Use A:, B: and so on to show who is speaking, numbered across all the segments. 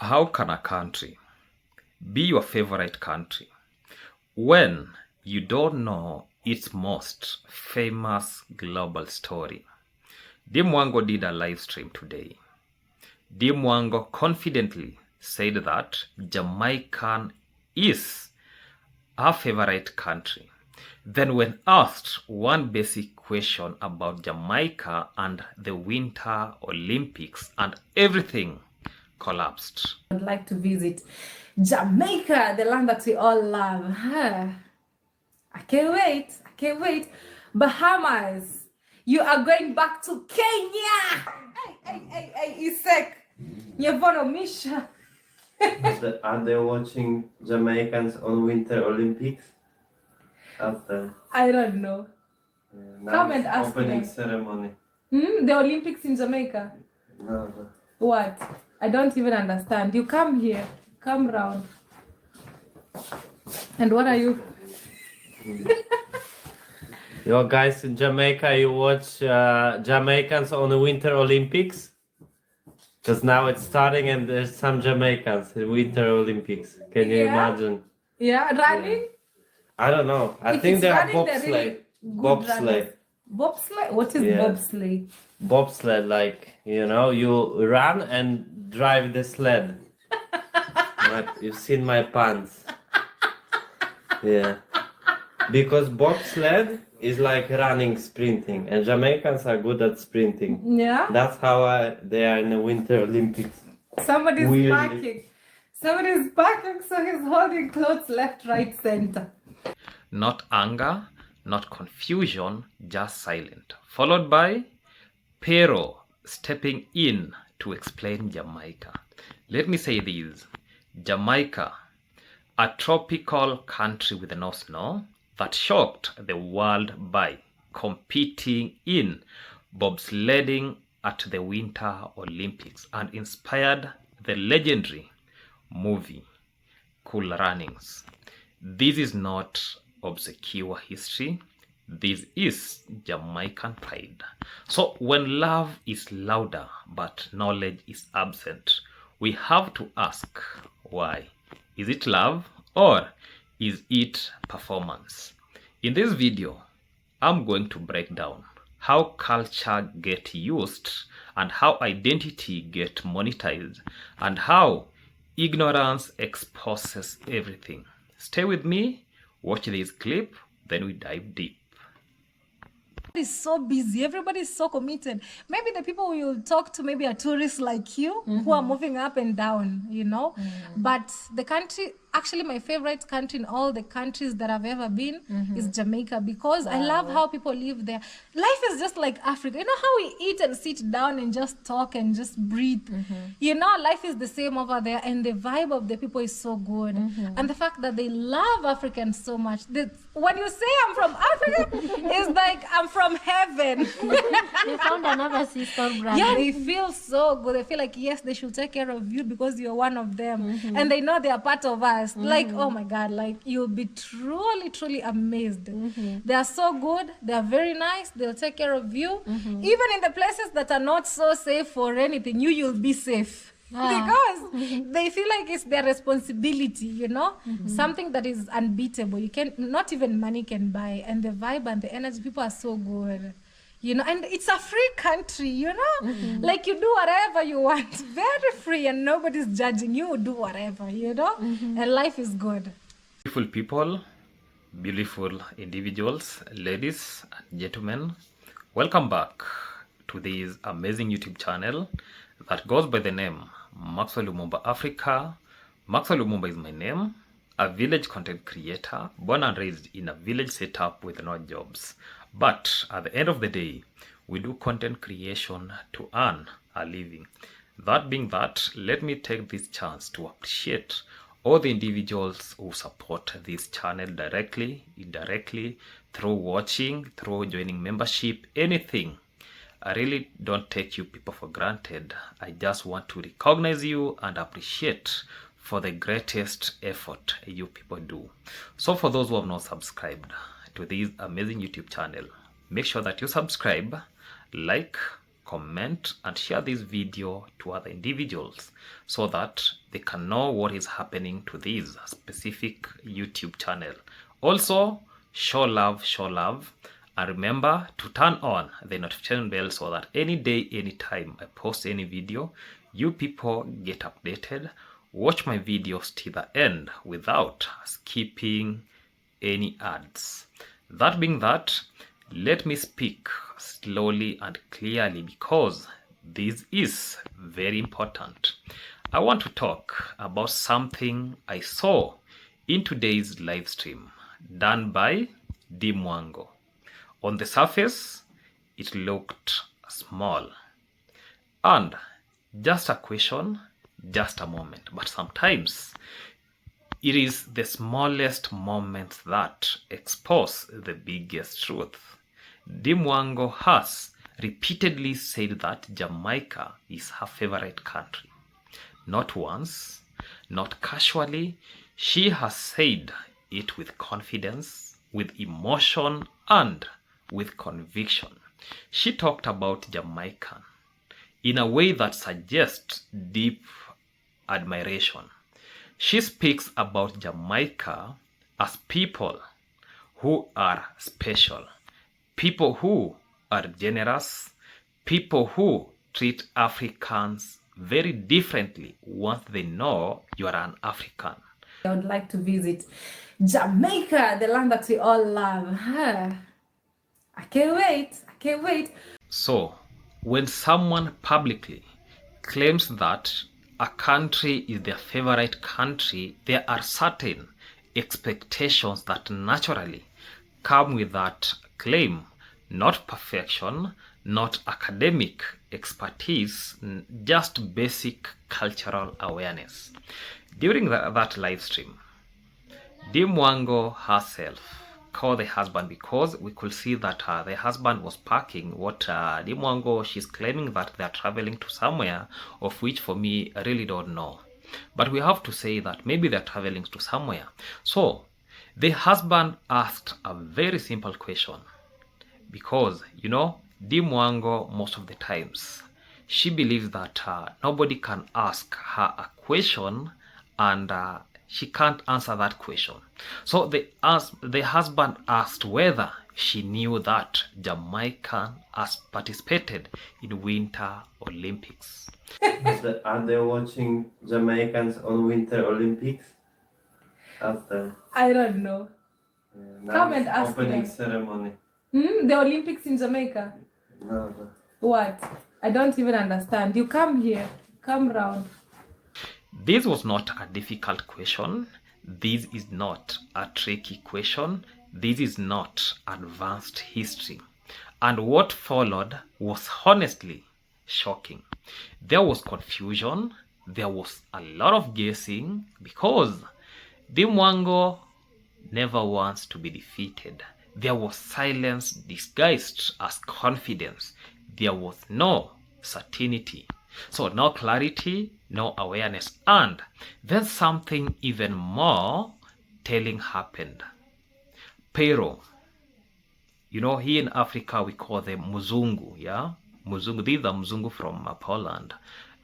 A: How can a country be your favorite country when you don't know its most famous global story? Mwango did a live stream today. Mwango confidently said that Jamaica is her favorite country. Then when asked one basic question about Jamaica and the Winter Olympics and everything collapsed.
B: I'd like to visit Jamaica, the land that we all love. I can't wait. I can't wait. Bahamas, you are going back to Kenya. Hey, Isek. Nyevono Misha.
C: Are they watching Jamaicans on Winter Olympics? After
B: I don't know. Come and ask
C: opening
B: them.
C: ceremony.
B: The Olympics in Jamaica?
C: No.
B: What? I don't even understand. You come here. Come round. And what are you?
C: Yo guys in Jamaica, you watch Jamaicans on the Winter Olympics? Because now it's starting and there's some Jamaicans in Winter Olympics. Can you imagine?
B: Yeah, running?
C: I don't know. I
B: If
C: think
B: it's
C: they are
B: running, they're
C: bobsleigh.
B: really good
C: Bobsleigh.
B: runners. Bobsleigh? What is
C: Yeah.
B: bobsleigh?
C: Bobsled, like, you know, you run and drive the sled. You've seen my pants. Yeah. Because bobsled is like running, sprinting, and Jamaicans are good at sprinting.
B: Yeah?
C: That's how they are in the Winter Olympics.
B: Somebody's
C: Weirdly.
B: parking. Somebody's parking, so he's holding clothes left, right, center.
A: Not anger, not confusion, just silent. Followed by Pero stepping in to explain Jamaica. Let me say this. Jamaica, a tropical country with no snow that shocked the world by competing in bobsledding at the Winter Olympics and inspired the legendary movie Cool Runnings. This is not obscure history. This is Jamaican pride. So when love is louder but knowledge is absent, we have to ask why. Is it love or is it performance? In this video, I'm going to break down how culture get used and how identity get monetized and how ignorance exposes everything. Stay with me, watch this clip, then we dive deep.
D: Is so busy, everybody is so committed. Maybe the people we will talk to maybe are tourists like you who are moving up and down, you know. But the country, actually my favorite country in all the countries that I've ever been is Jamaica, because I love how people live there. Life is just like Africa. You know how we eat and sit down and just talk and just breathe. You know, life is the same over there, and the vibe of the people is so good. And the fact that they love Africans so much. When you say I'm from Africa, it's like I'm from heaven.
E: You found another sister brother.
D: Yeah, they feel so good. They feel like, yes, they should take care of you because you're one of them. And they know they are part of us. Like, oh my God, like you'll be truly, truly amazed. They are so good. They are very nice. They'll take care of you. Even in the places that are not so safe for anything, you'll be safe. Because they feel like it's their responsibility, you know, something that is unbeatable. You can, not even money can buy. And the vibe and the energy, people are so good, you know, and it's a free country, you know, like you do whatever you want, very free, and nobody's judging you. Do whatever, you know, and life is good.
A: Beautiful people, beautiful individuals, ladies and gentlemen, welcome back to this amazing YouTube channel that goes by the name Maxwell Lumumba Africa. Maxwell Lumumba is my name, a village content creator, born and raised in a village setup with no jobs. But at the end of the day, we do content creation to earn a living. That being that, let me take this chance to appreciate all the individuals who support this channel directly, indirectly, through watching, through joining membership, anything. I really don't take you people for granted. I just want to recognize you and appreciate for the greatest effort you people do. So for those who have not subscribed to this amazing YouTube channel, make sure that you subscribe, like, comment, and share this video to other individuals so that they can know what is happening to this specific YouTube channel. Also, show love, and remember to turn on the notification bell so that any day, anytime I post any video, you people get updated. Watch my videos till the end without skipping any ads. That being that, let me speak slowly and clearly because this is very important. I want to talk about something I saw in today's live stream done by Mwango. On the surface, it looked small and just a question, just a moment. But sometimes it is the smallest moments that expose the biggest truth. Mwango has repeatedly said that Jamaica is her favorite country. Not once, not casually, she has said it with confidence, with emotion, and with conviction. She talked about Jamaica in a way that suggests deep admiration. She speaks about Jamaica as people who are special, people who are generous, people who treat Africans very differently once they know you are an African.
B: I would like to visit Jamaica, the land that we all love. I can't wait.
A: So, when someone publicly claims that a country is their favorite country, there are certain expectations that naturally come with that claim. Not perfection, not academic expertise, just basic cultural awareness. During that live stream, Mwango herself called the husband because we could see that the husband was packing what Mwango, she's claiming that they're traveling to somewhere, of which for me I really don't know. But we have to say that maybe they're traveling to somewhere. So the husband asked a very simple question because, you know, Mwango most of the times, she believes that nobody can ask her a question and she can't answer that question. So the husband asked whether she knew that Jamaica has participated in Winter Olympics.
C: Are they watching Jamaicans on Winter Olympics? After
B: I don't know. Come and ask
C: opening
B: them.
C: ceremony.
B: The Olympics in Jamaica?
C: No.
B: What? I don't even understand. You come here. Come round.
A: This was not a difficult question. This is not a tricky question. This is not advanced history. And what followed was honestly shocking. There was confusion. There was a lot of guessing because Mwango never wants to be defeated. There was silence disguised as confidence. There was no certainty. So no clarity, no awareness, and then something even more telling happened. Pero, you know, here in Africa we call them Muzungu, yeah? Muzungu, these are Muzungu from Poland,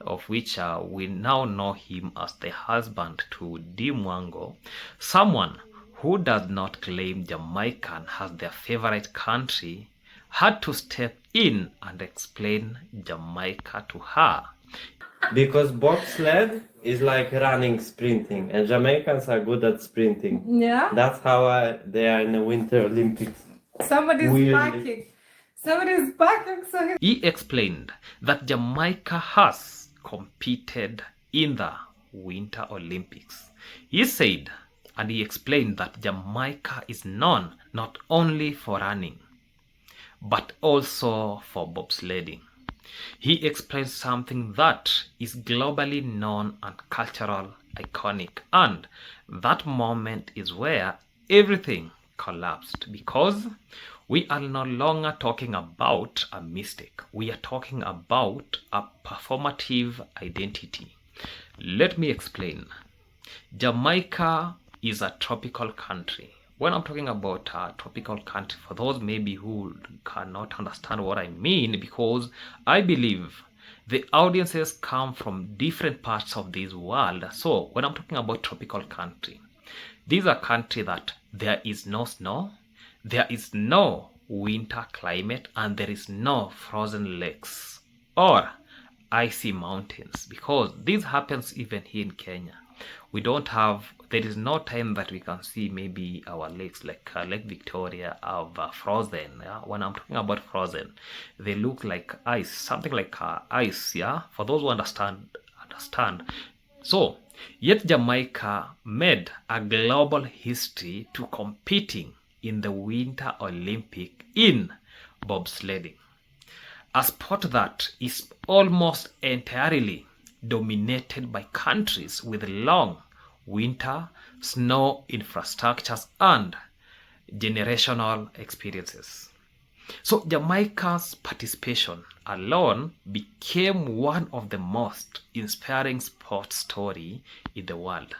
A: of which we now know him as the husband to Mwango. Someone who does not claim Jamaican as their favorite country had to step in and explain Jamaica to her.
C: Because bobsled is like running, sprinting, and Jamaicans are good at sprinting.
B: Yeah?
C: That's how they are in the Winter Olympics.
B: Somebody's
C: Weirdly.
B: packing. Somebody's packing. So
A: He explained that Jamaica has competed in the Winter Olympics. He said, and he explained that Jamaica is known not only for running, but also for bobsledding. He explained something that is globally known and cultural iconic, and that moment is where everything collapsed because we are no longer talking about a mistake. We are talking about a performative identity. Let me explain. Jamaica is a tropical country. when I'm talking about a tropical country, for those maybe who cannot understand what I mean, because I believe the audiences come from different parts of this world. So when I'm talking about tropical country, these are country that there is no snow, there is no winter climate, and there is no frozen lakes or icy mountains, because this happens even here in Kenya. We don't have, there is no time that we can see maybe our lakes like Lake Victoria of frozen. Yeah? When I'm talking about frozen, they look like ice, something like ice. Yeah, for those who understand. So yet Jamaica made a global history to competing in the Winter Olympic in bobsledding, a sport that is almost entirely dominated by countries with long winter snow infrastructures and generational experiences. So Jamaica's participation alone became one of the most inspiring sports story in the world.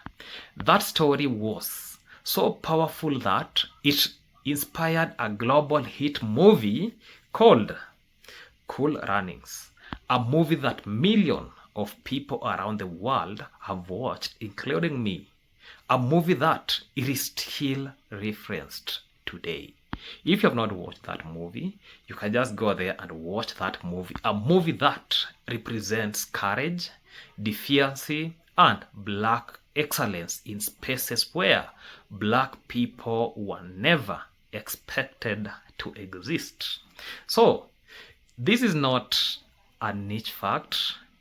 A: That story was so powerful that it inspired a global hit movie called Cool Runnings, a movie that millions of people around the world have watched, including me. A movie that it is still referenced today. If you have not watched that movie, you can just go there and watch that movie. A movie that represents courage, defiance, and black excellence in spaces where black people were never expected to exist. So, this is not a niche fact.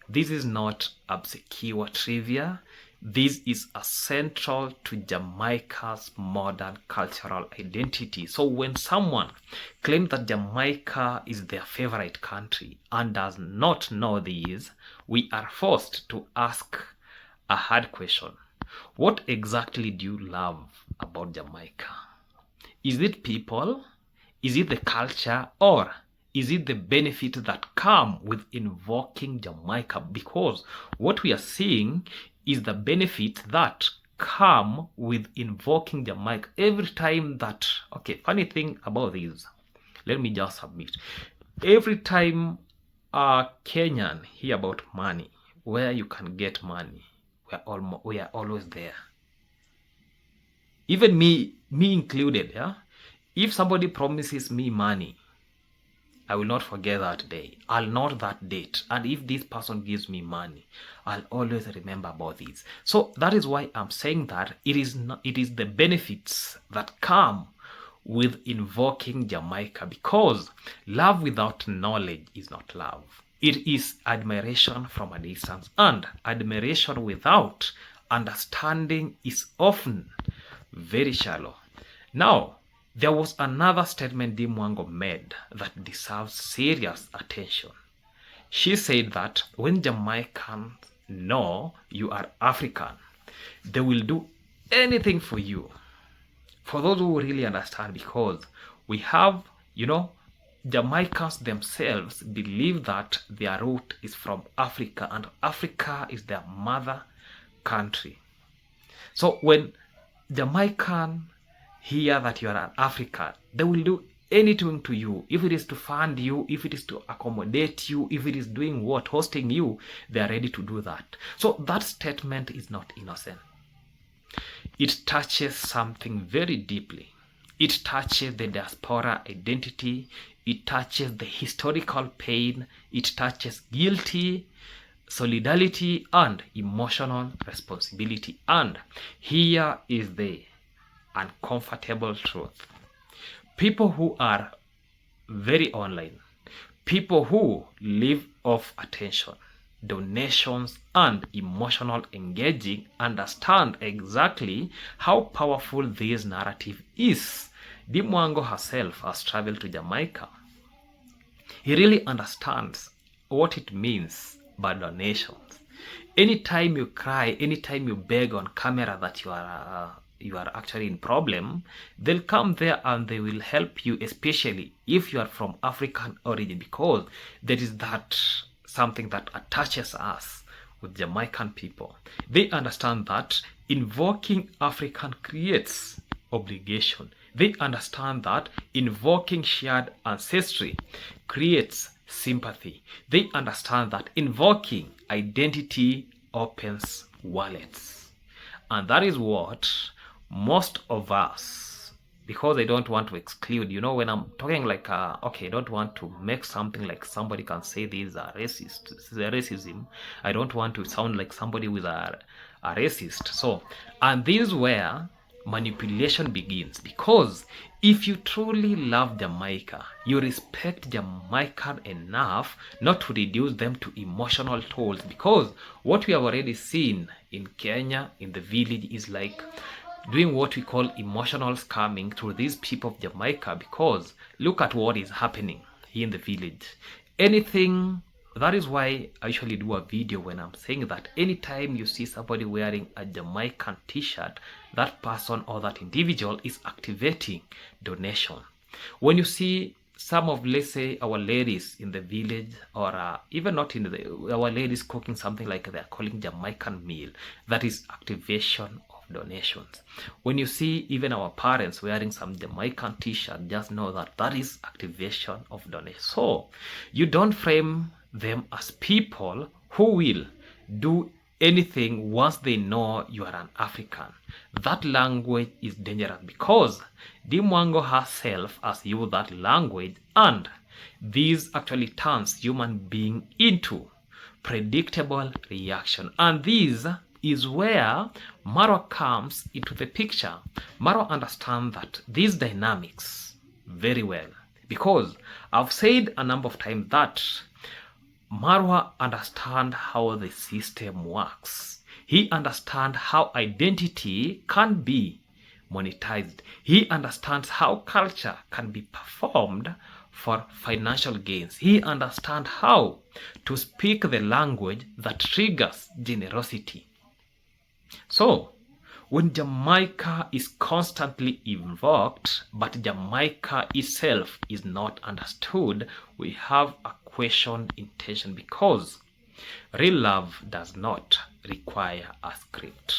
A: This is not obscure trivia. This is essential to Jamaica's modern cultural identity. So when someone claims that Jamaica is their favorite country and does not know this, we are forced to ask a hard question. What exactly do you love about Jamaica? Is it people? Is it the culture? Or is it the benefits that come with invoking Jamaica? Because what we are seeing is the benefits that come with invoking Jamaica. Every time that, okay, funny thing about this, let me just submit. Every time a Kenyan hear about money, where you can get money, we are always there. Even me included, yeah? If somebody promises me money, I will not forget that day. I'll note that date. And if this person gives me money, I'll always remember about this. So that is why I'm saying that it is the benefits that come with invoking Jamaica, because love without knowledge is not love. It is admiration from a distance, and admiration without understanding is often very shallow. Now, there was another statement Mwango made that deserves serious attention. She said that when Jamaicans know you are African, they will do anything for you. For those who really understand, because we have, Jamaicans themselves believe that their root is from Africa and Africa is their mother country. So when Jamaican hear that you are an African, they will do anything to you. If it is to fund you, if it is to accommodate you, if it is doing what, hosting you, they are ready to do that. So that statement is not innocent. It touches something very deeply. It touches the diaspora identity. It touches the historical pain. It touches guilty, solidarity, and emotional responsibility. And here is the uncomfortable truth. People who are very online, people who live off attention, donations, and emotional engaging understand exactly how powerful this narrative is. Mwango herself has traveled to Jamaica. He really understands what it means by donations. Anytime you cry, anytime you beg on camera that you are actually in problem, they'll come there and they will help you, especially if you are from African origin, because there is that something that attaches us with Jamaican people. They understand that invoking African creates obligation. They understand that invoking shared ancestry creates sympathy. They understand that invoking identity opens wallets. And that is what most of us, because I don't want to exclude, you know, when I'm talking like, okay, I don't want to make something like somebody can say this is a racist, this is a racism. I don't want to sound like somebody with a racist. So, and this is where manipulation begins, because if you truly love Jamaica, you respect Jamaican enough not to reduce them to emotional tools, because what we have already seen in Kenya, in the village, is like doing what we call emotional scamming through these people of Jamaica, because look at what is happening here in the village. Anything, that is why I usually do a video when I'm saying that anytime you see somebody wearing a Jamaican t-shirt, that person or that individual is activating donation. When you see some of, let's say, our ladies in the village, or even not in our ladies cooking something like they're calling Jamaican meal, that is activation of donations. When you see even our parents wearing some Jamaican t-shirt, just know that that is activation of donation. So you don't frame them as people who will do anything once they know you are an African. That language is dangerous, because the Mwango herself has used that language, and this actually turns human being into predictable reaction. And this is where Marwa comes into the picture. Marwa understands that these dynamics very well, because I've said a number of times that Marwa understands how the system works. He understands how identity can be monetized. He understands how culture can be performed for financial gains. He understands how to speak the language that triggers generosity. So, when Jamaica is constantly invoked, but Jamaica itself is not understood, we have a question in tension, because real love does not require a script.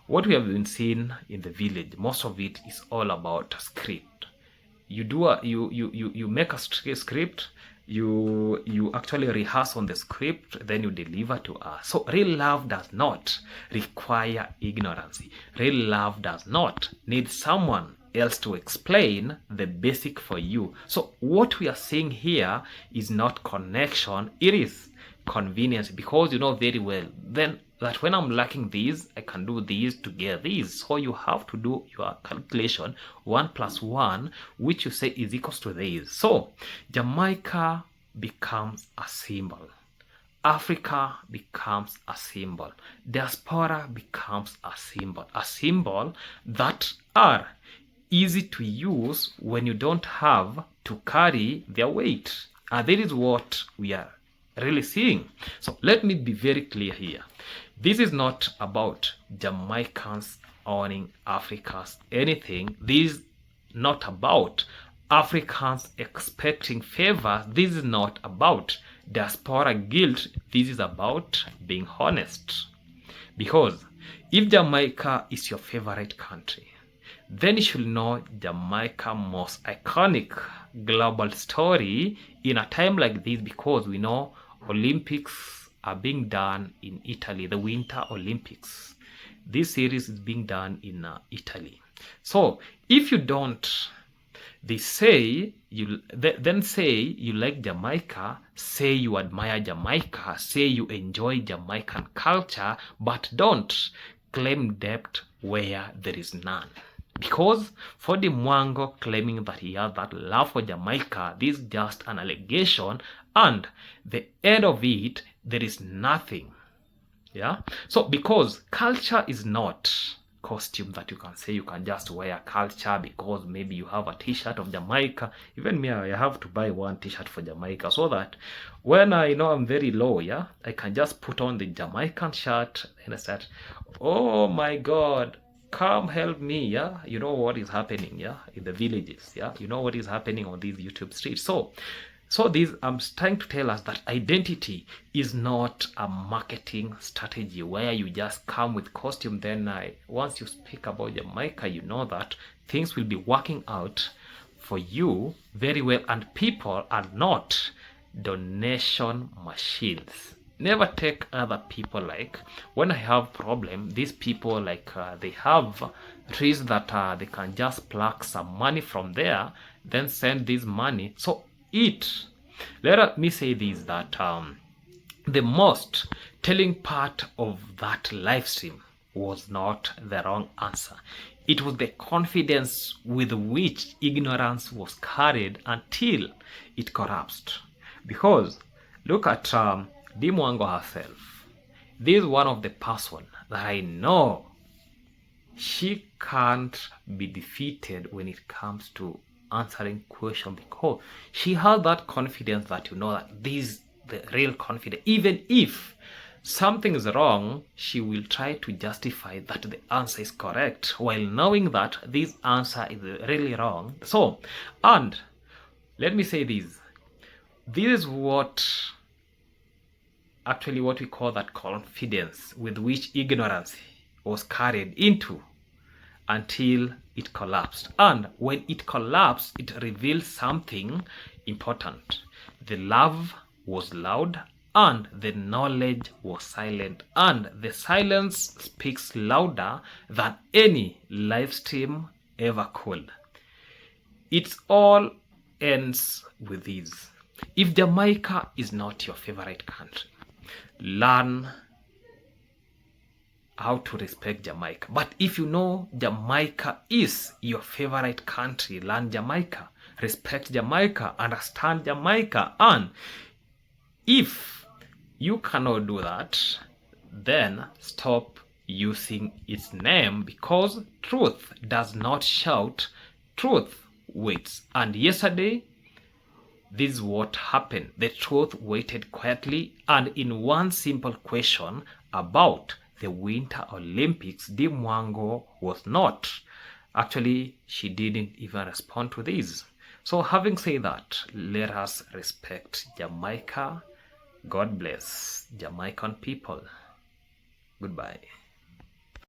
A: What we have been seeing in the village, most of it is all about a script. You do you make a script, you actually rehearse on the script, then you deliver to us. So real love does not require ignorance. Real love does not need someone else to explain the basic for you. So what we are seeing here is not connection, it is convenience, because you know very well then that when I'm lacking these, I can do these to get these. So you have to do your calculation, 1 + 1, which you say is equals to this. So Jamaica becomes a symbol, Africa becomes a symbol, diaspora becomes a symbol that are easy to use when you don't have to carry their weight. And that is what we are really seeing. So let me be very clear here. This is not about Jamaicans owning Africa's anything. This is not about Africans expecting favors. This is not about diaspora guilt. This is about being honest. Because if Jamaica is your favorite country, then you should know Jamaica's most iconic global story in a time like this, because we know Olympics are being done in Italy, the Winter Olympics. This series is being done in Italy. So if you don't, they say you then say you like Jamaica, say you admire Jamaica, say you enjoy Jamaican culture, but don't claim debt where there is none. Because for the Mwango claiming that he has that love for Jamaica, this is just an allegation, and the end of it, there is nothing. Yeah. So because culture is not costume that you can say you can just wear culture because maybe you have a t-shirt of Jamaica. Even me, I have to buy one t-shirt for Jamaica, so that when I know I'm very low, yeah, I can just put on the Jamaican shirt and I start, oh my God, come help me, yeah. You know what is happening, yeah, in the villages, yeah. You know what is happening on these YouTube streets. So So this I'm trying to tell us that identity is not a marketing strategy where you just come with costume. Then once you speak about Jamaica, you know that things will be working out for you very well, and people are not donation machines. Never take other people, like when I have problem, these people like they have trees that they can just pluck some money from there, then send this money. So let me say this, that the most telling part of that live stream was not the wrong answer. It was the confidence with which ignorance was carried until it collapsed. Because look at Mwango herself. This is one of the person that I know she can't be defeated when it comes to answering question, because she has that confidence that that this is the real confidence. Even if something is wrong, she will try to justify that the answer is correct while knowing that this answer is really wrong. So, and let me say this is what actually what we call that confidence with which ignorance was carried into until it collapsed. And when it collapsed, it revealed something important. The love was loud and the knowledge was silent, and the silence speaks louder than any live stream ever could. It all ends with this: if Jamaica is not your favorite country, learn how to respect Jamaica. But if you know Jamaica is your favorite country, learn Jamaica, respect Jamaica, understand Jamaica. And if you cannot do that, then stop using its name, because truth does not shout, truth waits. And yesterday, this is what happened. The truth waited quietly, and in one simple question about the Winter Olympics, Mwango was not. Actually, she didn't even respond to this. So having said that, let us respect Jamaica. God bless Jamaican people. Goodbye.